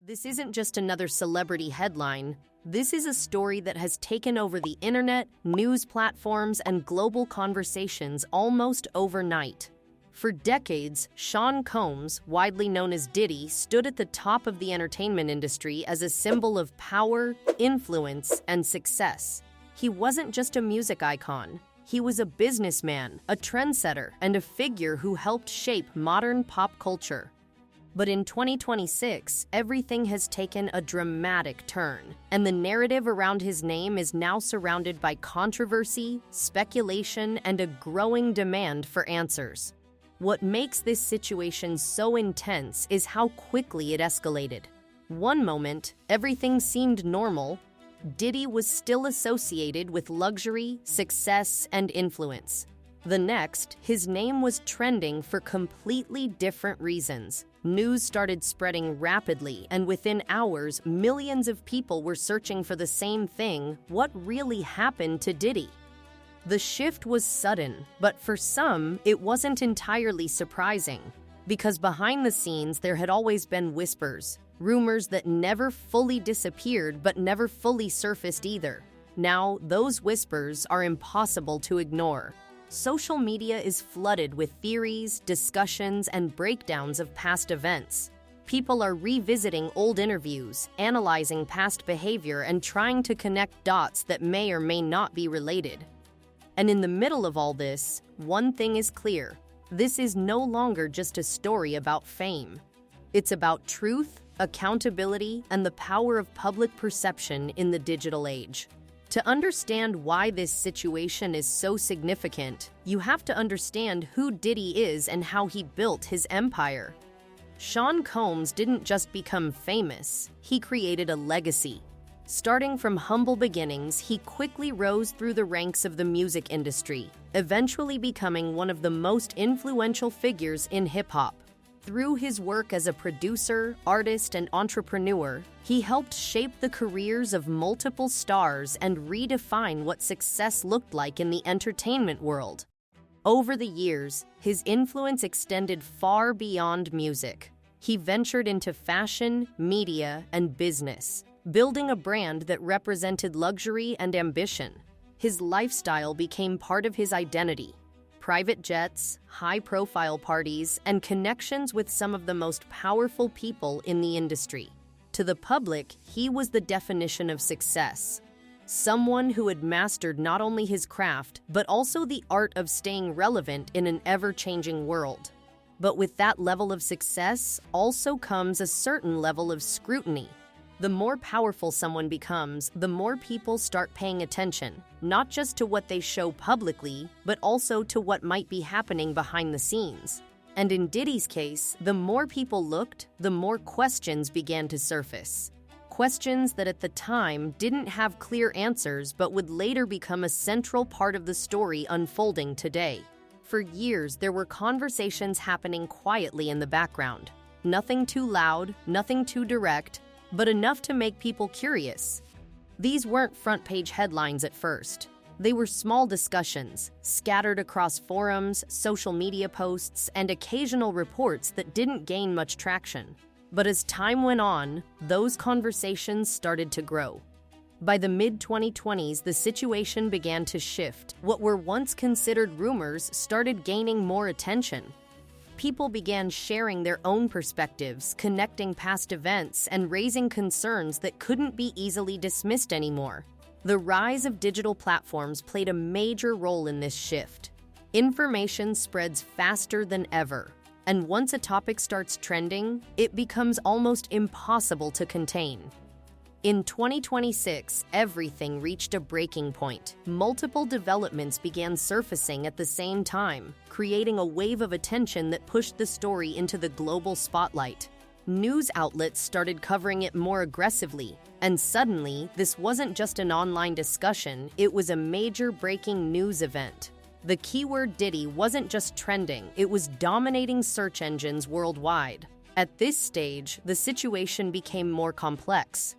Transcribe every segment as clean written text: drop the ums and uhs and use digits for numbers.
This isn't just another celebrity headline. This is a story that has taken over the internet, news platforms, and global conversations almost overnight. For decades, Sean Combs, widely known as Diddy, stood at the top of the entertainment industry as a symbol of power, influence, and success. He wasn't just a music icon. He was a businessman, a trendsetter, and a figure who helped shape modern pop culture. But in 2026, everything has taken a dramatic turn, and the narrative around his name is now surrounded by controversy, speculation, and a growing demand for answers. What makes this situation so intense is how quickly it escalated. One moment, everything seemed normal. Diddy was still associated with luxury, success, and influence. The next, his name was trending for completely different reasons. News started spreading rapidly, and within hours, millions of people were searching for the same thing: what really happened to Diddy? The shift was sudden, but for some, it wasn't entirely surprising. Because behind the scenes, there had always been whispers, rumors that never fully disappeared but never fully surfaced either. Now, those whispers are impossible to ignore. Social media is flooded with theories, discussions, and breakdowns of past events. People are revisiting old interviews, analyzing past behavior, and trying to connect dots that may or may not be related. And in the middle of all this, one thing is clear. This is no longer just a story about fame. It's about truth, accountability, and the power of public perception in the digital age. To understand why this situation is so significant, you have to understand who Diddy is and how he built his empire. Sean Combs didn't just become famous, he created a legacy. Starting from humble beginnings, he quickly rose through the ranks of the music industry, eventually becoming one of the most influential figures in hip-hop. Through his work as a producer, artist, and entrepreneur, he helped shape the careers of multiple stars and redefine what success looked like in the entertainment world. Over the years, his influence extended far beyond music. He ventured into fashion, media, and business, building a brand that represented luxury and ambition. His lifestyle became part of his identity. Private jets, high-profile parties, and connections with some of the most powerful people in the industry. To the public, he was the definition of success. Someone who had mastered not only his craft, but also the art of staying relevant in an ever-changing world. But with that level of success also comes a certain level of scrutiny. The more powerful someone becomes, the more people start paying attention, not just to what they show publicly, but also to what might be happening behind the scenes. And in Diddy's case, the more people looked, the more questions began to surface. Questions that at the time didn't have clear answers but would later become a central part of the story unfolding today. For years, there were conversations happening quietly in the background. Nothing too loud, nothing too direct, but enough to make people curious. These weren't front-page headlines at first. They were small discussions, scattered across forums, social media posts, and occasional reports that didn't gain much traction. But as time went on, those conversations started to grow. By the mid-2020s, the situation began to shift. What were once considered rumors started gaining more attention. People began sharing their own perspectives, connecting past events, and raising concerns that couldn't be easily dismissed anymore. The rise of digital platforms played a major role in this shift. Information spreads faster than ever, and once a topic starts trending, it becomes almost impossible to contain. In 2026, everything reached a breaking point. Multiple developments began surfacing at the same time, creating a wave of attention that pushed the story into the global spotlight. News outlets started covering it more aggressively, and suddenly, this wasn't just an online discussion, it was a major breaking news event. The keyword Diddy wasn't just trending, it was dominating search engines worldwide. At this stage, the situation became more complex.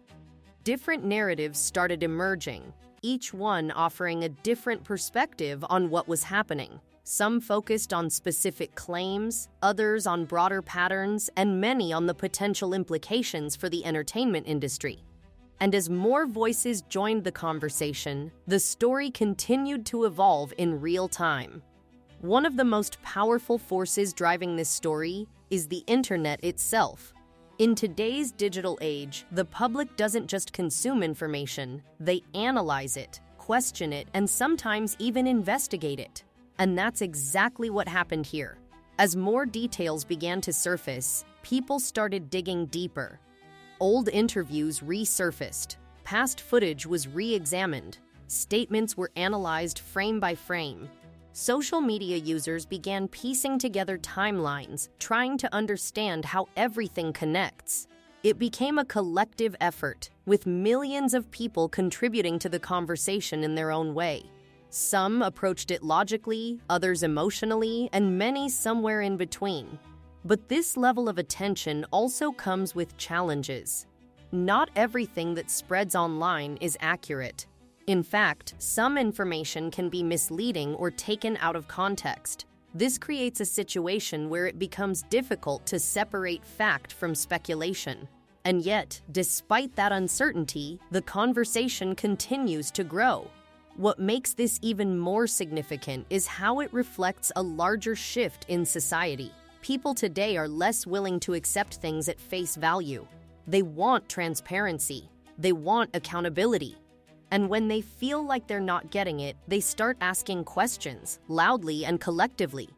Different narratives started emerging, each one offering a different perspective on what was happening. Some focused on specific claims, others on broader patterns, and many on the potential implications for the entertainment industry. And as more voices joined the conversation, the story continued to evolve in real time. One of the most powerful forces driving this story is the internet itself. In today's digital age, the public doesn't just consume information, they analyze it, question it, and sometimes even investigate it. And that's exactly what happened here. As more details began to surface, people started digging deeper. Old interviews resurfaced, past footage was re-examined, statements were analyzed frame by frame. Social media users began piecing together timelines, trying to understand how everything connects. It became a collective effort, with millions of people contributing to the conversation in their own way. Some approached it logically, others emotionally, and many somewhere in between. But this level of attention also comes with challenges. Not everything that spreads online is accurate. In fact, some information can be misleading or taken out of context. This creates a situation where it becomes difficult to separate fact from speculation. And yet, despite that uncertainty, the conversation continues to grow. What makes this even more significant is how it reflects a larger shift in society. People today are less willing to accept things at face value. They want transparency. They want accountability. And when they feel like they're not getting it, they start asking questions, loudly and collectively.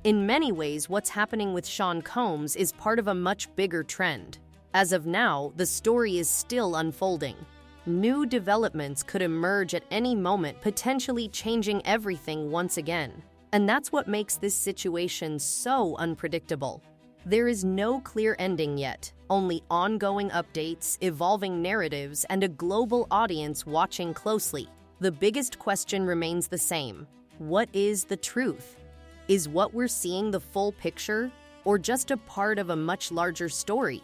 In many ways, what's happening with Sean Combs is part of a much bigger trend. As of now, the story is still unfolding. New developments could emerge at any moment, potentially changing everything once again. And that's what makes this situation so unpredictable. There is no clear ending yet, only ongoing updates, evolving narratives, and a global audience watching closely. The biggest question remains the same. What is the truth? Is what we're seeing the full picture, or just a part of a much larger story?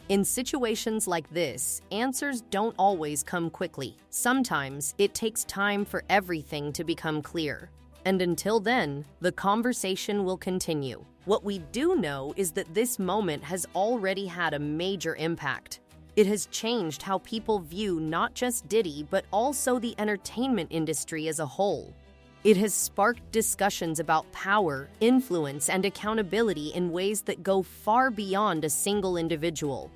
In situations like this, answers don't always come quickly. Sometimes it takes time for everything to become clear. And until then, the conversation will continue. What we do know is that this moment has already had a major impact. It has changed how people view not just Diddy, but also the entertainment industry as a whole. It has sparked discussions about power, influence, and accountability in ways that go far beyond a single individual.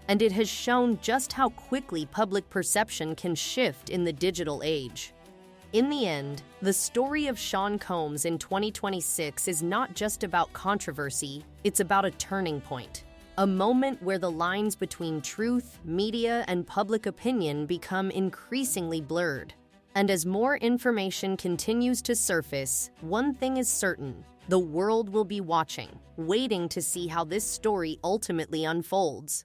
And it has shown just how quickly public perception can shift in the digital age. In the end, the story of Sean Combs in 2026 is not just about controversy, it's about a turning point. A moment where the lines between truth, media, and public opinion become increasingly blurred. And as more information continues to surface, one thing is certain: the world will be watching, waiting to see how this story ultimately unfolds.